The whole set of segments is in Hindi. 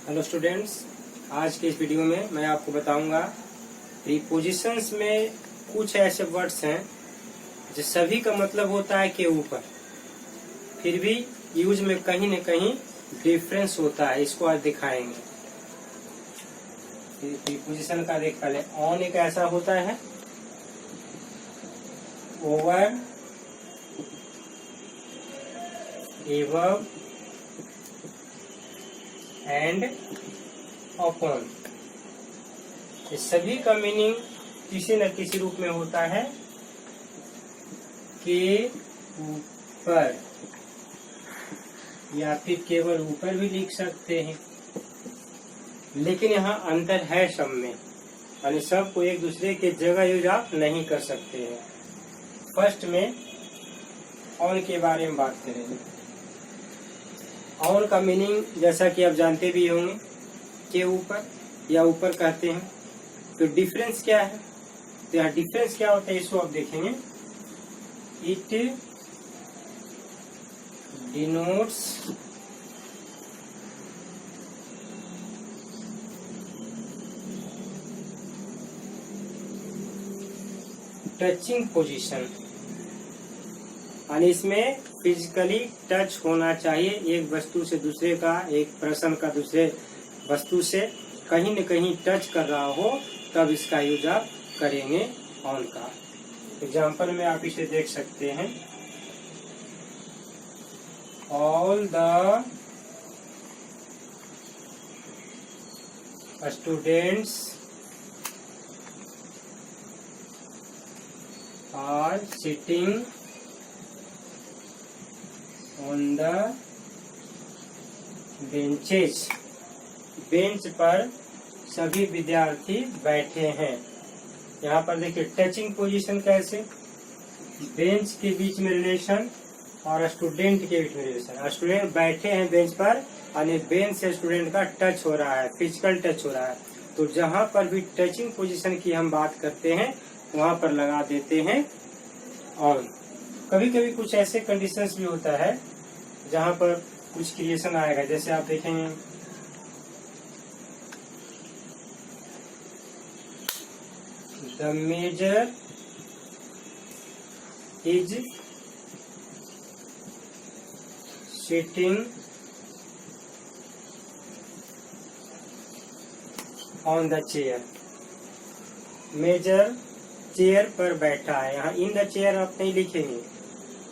हेलो स्टूडेंट्स, आज के इस वीडियो में मैं आपको बताऊंगा प्रीपोजिशंस में कुछ ऐसे वर्ड्स हैं जो सभी का मतलब होता है के ऊपर, फिर भी यूज में कहीं न कहीं डिफरेंस होता है। इसको आज दिखाएंगे। प्रीपोजिशन का देख पहले। ऑन एक ऐसा होता है, ओवर, एबव एंड अपॉन, इस सभी का मीनिंग किसी न किसी रूप में होता है के ऊपर, या फिर केवल ऊपर भी लिख सकते हैं। लेकिन यहाँ अंतर है सब में, यानी सब को एक दूसरे के जगह यूज आप नहीं कर सकते हैं। फर्स्ट में ऑन के बारे में बात करेंगे। ऑन का मीनिंग जैसा कि आप जानते भी होंगे, के ऊपर या ऊपर कहते हैं। तो डिफरेंस क्या है? तो यहाँ डिफरेंस क्या होता है इसको आप देखेंगे। इट डिनोट्स टचिंग पोजीशन, यानी इसमें फिजिकली टच होना चाहिए। एक वस्तु से दूसरे का, एक पर्सन का दूसरे वस्तु से कहीं न कहीं टच कर रहा हो, तब इसका यूज आप करेंगे ऑन का। एग्जाम्पल में आप इसे देख सकते हैं। All the students are sitting on the benches, bench पर सभी विद्यार्थी बैठे हैं। यहाँ पर देखिए टचिंग पोजीशन कैसे, बेंच के बीच में रिलेशन और स्टूडेंट के बीच में रिलेशन। स्टूडेंट बैठे हैं बेंच पर, यानी बेंच से स्टूडेंट का टच हो रहा है, फिजिकल टच हो रहा है। तो जहाँ पर भी टचिंग पोजीशन की हम बात करते हैं वहाँ पर लगा देते हैं ऑन। कभी कभी कुछ ऐसे कंडीशंस भी होता है जहाँ पर कुछ क्रिएशन आएगा, जैसे आप देखेंगे the major is sitting on the chair. Major chair पर बैठा है। यहाँ इन द चेयर आप नहीं लिखेंगे,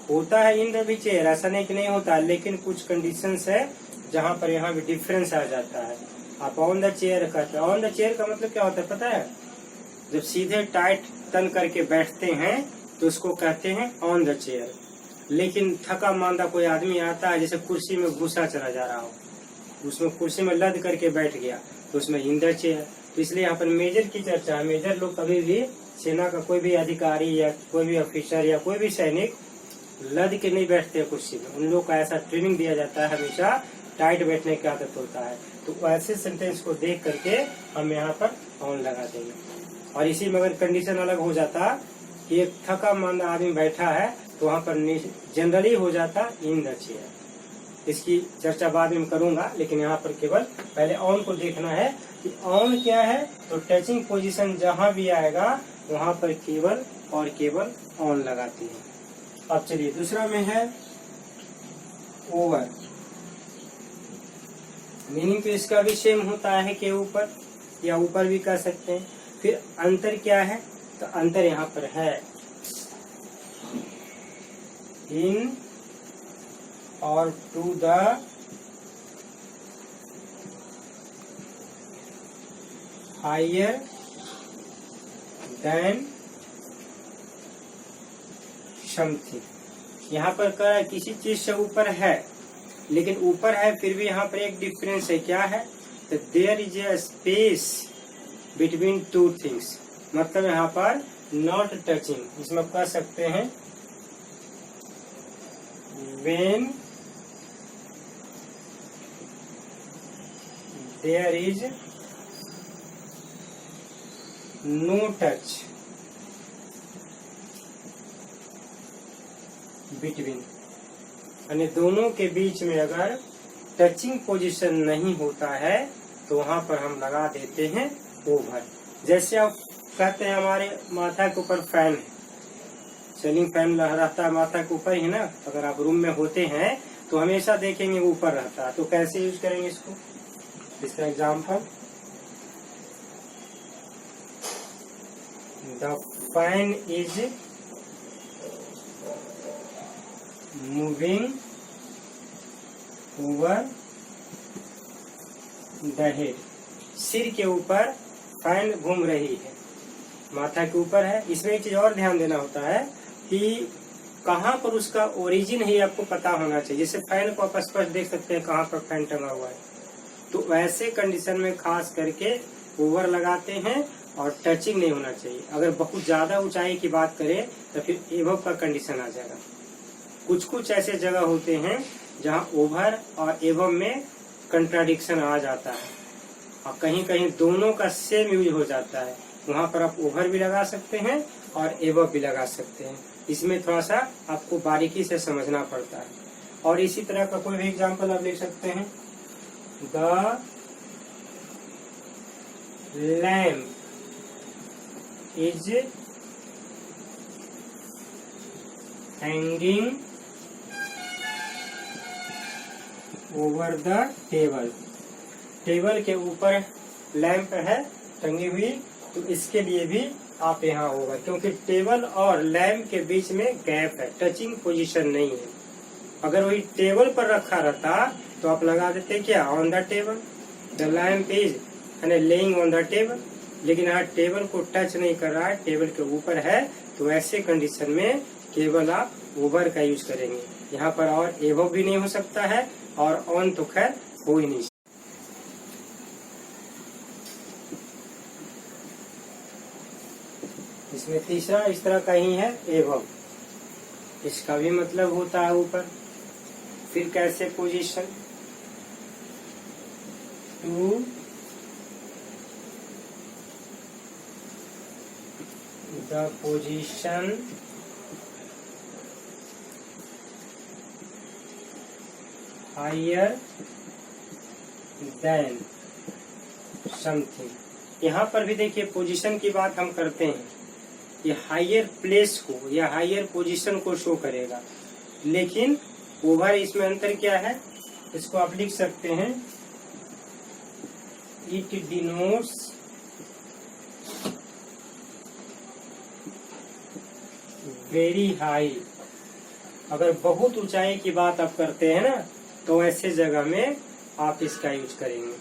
होता है इन द भी चेयर, ऐसा नहीं कि नहीं होता, लेकिन कुछ कंडीशंस है जहाँ पर यहाँ भी डिफरेंस आ जाता है। आप ऑन द चेयर कहते हैं। ऑन द चेयर का मतलब क्या होता है पता है? जब सीधे टाइट तन करके बैठते हैं तो उसको कहते हैं ऑन द चेयर। लेकिन थका मांदा कोई आदमी आता है, जैसे कुर्सी में घुसा चला जा रहा हो, उसमें कुर्सी में लद करके बैठ गया, तो उसमें इन द चेयर। तो इसलिए यहाँ पर मेजर की चर्चा है। मेजर लोग कभी भी, सेना का कोई भी अधिकारी या कोई भी ऑफिसर या कोई भी सैनिक लद के नहीं बैठते कुर्सी में। उन लोग को ऐसा ट्रेनिंग दिया जाता है, हमेशा टाइट बैठने की आदत होता है। तो ऐसे सेंटेंस को देख करके हम यहाँ पर ऑन लगा देंगे। और इसी में अगर कंडीशन अलग हो जाता कि एक थका मांदा आदमी बैठा है, तो वहाँ पर जनरली हो जाता इन द चेयर। इसकी चर्चा बाद में करूंगा, लेकिन यहाँ पर केवल पहले ऑन को देखना है कि ऑन क्या है। तो टचिंग पोजीशन जहां भी आएगा वहां पर केवल और केवल ऑन लगाती है। अब चलिए दूसरा में है ओवर। मीनिंग तो इसका भी सेम होता है के ऊपर या ऊपर भी कह सकते हैं। फिर अंतर क्या है? तो अंतर यहाँ पर है in or to the higher than something. यहाँ पर क्या है? किसी चीज से ऊपर है, लेकिन ऊपर है फिर भी यहाँ पर एक डिफरेंस है। क्या है? तो there is a space between two things. मतलब यहाँ पर नॉट टचिंग, इसमें कह सकते हैं when there is no touch between, यानी दोनों के बीच में अगर टचिंग पोजीशन नहीं होता है तो वहां पर हम लगा देते हैं ओवर। जैसे आप कहते हैं हमारे माथा के ऊपर फैन है, सीलिंग फैन रहता है माथा के ऊपर ही ना, अगर आप रूम में होते हैं तो हमेशा देखेंगे ऊपर रहता है। तो कैसे यूज करेंगे इसको, इसका example, the fan is moving over the head. सिर के ऊपर फैन घूम रही है, माथा के ऊपर है। इसमें एक चीज और ध्यान देना होता है कि कहाँ पर उसका ओरिजिन ही आपको पता होना चाहिए। जैसे फैन को आप स्पष्ट देख सकते हैं कहाँ पर फैन टंगा हुआ है, तो वैसे कंडीशन में खास करके ओवर लगाते हैं और टचिंग नहीं होना चाहिए। अगर बहुत ज्यादा ऊंचाई की बात करें तो फिर एबव का कंडीशन आ जाएगा। कुछ कुछ ऐसे जगह होते हैं जहाँ ओवर और एबव में कंट्राडिक्शन आ जाता है और कहीं कहीं दोनों का सेम यूज हो जाता है। वहां पर आप ओवर भी लगा सकते हैं और एबव भी लगा सकते हैं। इसमें थोड़ा सा आपको बारीकी से समझना पड़ता है। और इसी तरह का कोई भी एग्जांपल आप लिख सकते हैं, the lamp is hanging over the table. Table के ऊपर लैंप है टंगी हुई, तो इसके लिए भी आप यहाँ होगा, क्योंकि टेबल और लैंप के बीच में गैप है, टचिंग पोजीशन नहीं है। अगर वही टेबल पर रखा रहता तो आप लगा देते क्या, on the table, the lamp is laying on the table. लेकिन यहाँ टेबल को टच नहीं कर रहा है, टेबल के ऊपर है, तो ऐसे कंडीशन में केवल आप ओवर का यूज करेंगे। यहाँ पर और एबव भी नहीं हो सकता है और ऑन तो खैर हो ही नहीं। इसमें तीसरा इस तरह का ही है एबव, इसका भी मतलब होता है ऊपर। फिर कैसे position, to the position higher than something. यहाँ पर भी देखिए पोजीशन की बात हम करते हैं, ये हायर प्लेस को या हायर पोजीशन को शो करेगा। लेकिन ओवर इसमें अंतर क्या है, इसको आप लिख सकते हैं, इट डिनोट्स वेरी हाई। अगर बहुत ऊंचाई की बात आप करते हैं ना, तो ऐसे जगह में आप इसका यूज करेंगे।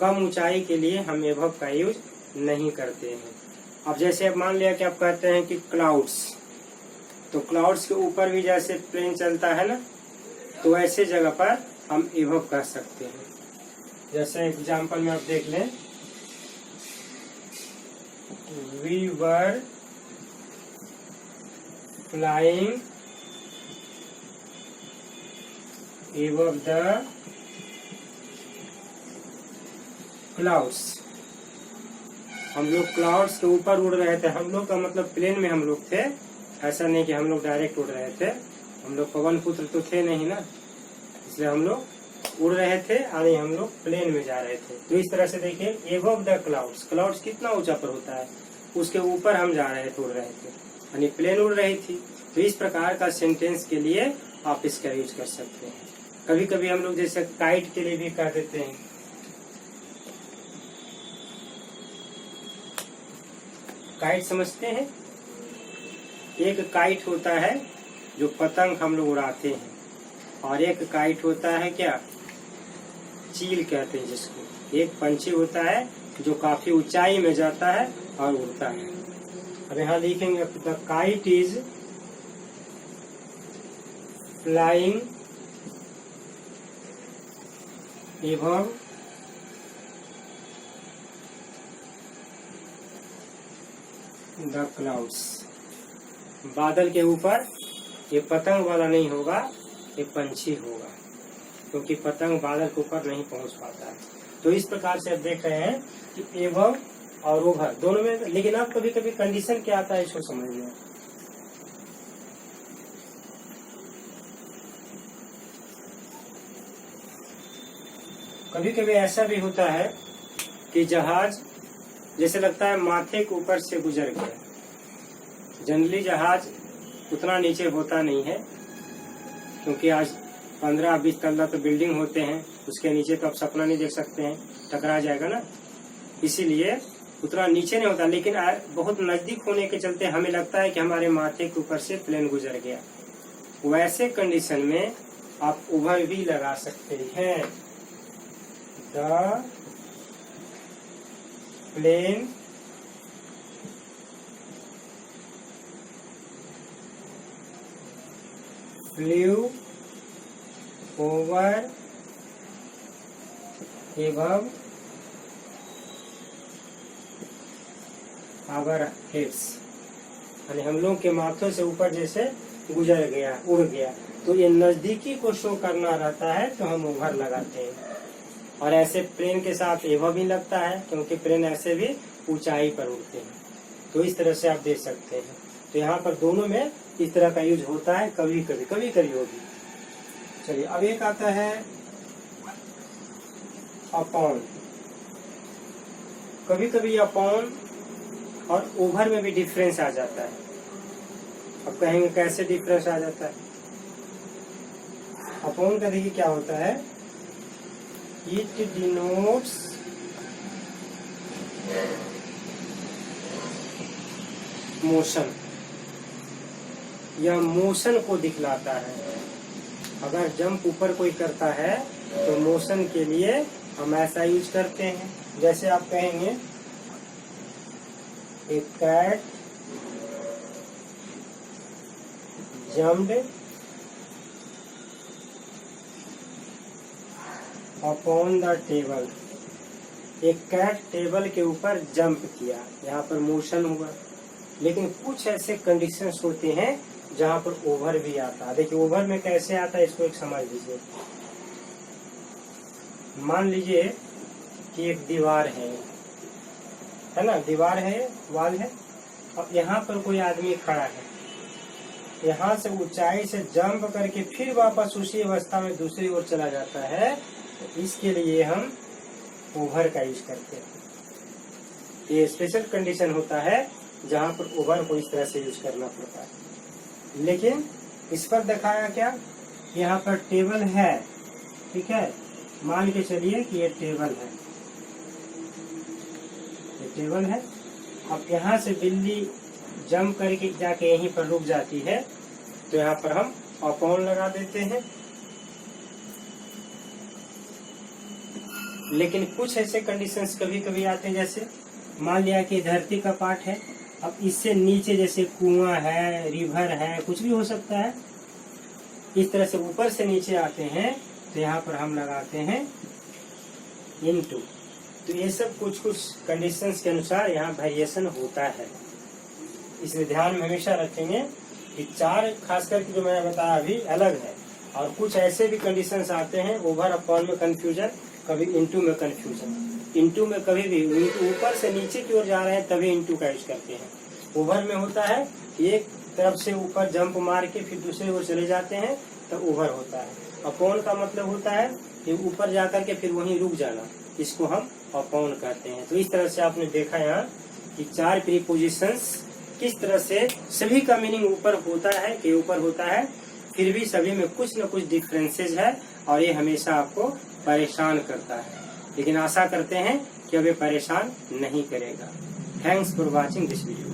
कम ऊंचाई के लिए हम एबव का यूज नहीं करते हैं। अब जैसे अब मान लिया कि आप कहते हैं कि क्लाउड्स, तो क्लाउड्स के ऊपर भी जैसे प्लेन चलता है ना, तो ऐसे जगह पर हम एबव कर सकते हैं। जैसे एग्जांपल में आप देख लें, we were flying above the clouds। हम लोग क्लाउड्स के ऊपर उड़ रहे थे। हम लोग का मतलब प्लेन में हम लोग थे, ऐसा नहीं कि हम लोग डायरेक्ट उड़ रहे थे। हम लोग पवन पुत्र तो थे नहीं ना, इसलिए हम लोग उड़ रहे थे और हम लोग प्लेन में जा रहे थे। तो इस तरह से देखिए, above the clouds, क्लाउड्स कितना ऊंचा पर होता है, उसके ऊपर हम जा रहे थे, उड़ रहे थे, यानी प्लेन उड़ रही थी। तो इस प्रकार का सेंटेंस के लिए आप इसका यूज कर सकते हैं। कभी कभी हम लोग जैसे काइट के लिए भी कह देते हैं, काइट समझते हैं, एक काइट होता है जो पतंग हम लोग उड़ाते हैं, और एक काइट होता है क्या, चील कहते हैं जिसको। एक पंछी होता है जो काफी ऊंचाई में जाता है और उड़ता है। अब यहाँ लिखेंगे, the kite is flying above the clouds. बादल के ऊपर। ये पतंग वाला नहीं होगा, ये पंछी होगा, क्योंकि पतंग बादल के ऊपर नहीं पहुंच पाता है। तो इस प्रकार से आप देख रहे हैं कि एबव और ओवर दोनों में। लेकिन अब कभी कभी कंडीशन क्या आता है, इसको समझिए। कभी कभी ऐसा भी होता है कि जहाज जैसे लगता है माथे के ऊपर से गुजर गया। जनरली जहाज उतना नीचे होता नहीं है, क्योंकि आज 15-20 तल्ला तो बिल्डिंग होते हैं, उसके नीचे तो आप सपना नहीं देख सकते हैं, टकरा जाएगा ना, इसीलिए उतना नीचे नहीं होता। लेकिन बहुत नजदीक होने के चलते हमें लगता है कि हमारे माथे के ऊपर से प्लेन गुजर गया। वैसे कंडीशन में आप ओवर भी लगा सकते हैं। The plane flew over above our heads, यानी हम लोग के माथों से ऊपर जैसे गुजर गया, उड़ गया। तो ये नजदीकी को शो करना रहता है तो हम ओवर लगाते हैं। और ऐसे प्लेन के साथ एवं भी लगता है, क्योंकि प्लेन ऐसे भी ऊंचाई पर उड़ते हैं। तो इस तरह से आप देख सकते हैं। तो यहाँ पर दोनों में इस तरह का यूज होता है, कभी कभी होगी। चलिए अब एक आता है अपॉन। कभी कभी अपॉन और ओवर में भी डिफरेंस आ जाता है। अब कहेंगे कैसे डिफरेंस आ जाता है? अपॉन का देखिए क्या होता है, इट डिनोट्स मोशन, यह मोशन को दिखलाता है। अगर जंप ऊपर कोई करता है तो मोशन के लिए हम ऐसा यूज करते हैं। जैसे आप कहेंगे a cat jumped upon the table. एक कैट टेबल के ऊपर जंप किया, यहाँ पर मोशन हुआ। लेकिन कुछ ऐसे कंडीशंस होते हैं जहाँ पर ओवर भी आता है। देखिए ओवर में कैसे आता है, इसको एक समझ लीजिए। मान लीजिए कि एक दीवार है ना, दीवार है, वाल है। अब यहाँ पर कोई आदमी खड़ा है, यहाँ से ऊंचाई से जंप करके फिर वापस उसी अवस्था में दूसरी ओर चला जाता है, तो इसके लिए हम ओवर का यूज करते हैं। ये स्पेशल कंडीशन होता है जहाँ पर ओवर को इस तरह से यूज करना पड़ता है। लेकिन इस पर दिखाया क्या, यहाँ पर टेबल है, ठीक है, मान के चलिए कि ये टेबल है, ये टेबल है। अब यहाँ से बिल्ली जंप करके जाके यहीं पर रुक जाती है, तो यहाँ पर हम अपॉन लगा देते हैं। लेकिन कुछ ऐसे कंडीशंस कभी कभी आते हैं, जैसे मान लिया कि धरती का पार्ट है, अब इससे नीचे जैसे कुआं है, रिवर है, कुछ भी हो सकता है, इस तरह से ऊपर से नीचे आते हैं, तो यहाँ पर हम लगाते हैं इनटू। तो ये सब कुछ कंडीशंस के अनुसार यहाँ वेरिएशन होता है। इसलिए ध्यान में हमेशा रखेंगे कि चार खास करके जो मैंने बताया अभी अलग है, और कुछ ऐसे भी कंडीशंस आते हैं, ओवर अपॉन में कंफ्यूजन, कभी इनटू में कंफ्यूजन। इनटू में कभी भी ऊपर से नीचे की ओर जा रहे हैं तभी इनटू का यूज करते हैं। ओवर में होता है एक तरफ से ऊपर जंप मार के फिर दूसरी ओर चले जाते हैं तो ओवर होता है। अपॉन का मतलब होता है कि ऊपर जाकर के फिर वहीं रुक जाना, इसको हम अपॉन कहते हैं। तो इस तरह से आपने देखा यहाँ कि चार प्रीपोजिशंस किस तरह से सभी का मीनिंग ऊपर होता है कि ऊपर होता है, फिर भी सभी में कुछ न कुछ डिफरेंसेस है, और ये हमेशा आपको परेशान करता है। लेकिन आशा करते हैं कि अब ये परेशान नहीं करेगा। Thanks for watching this video.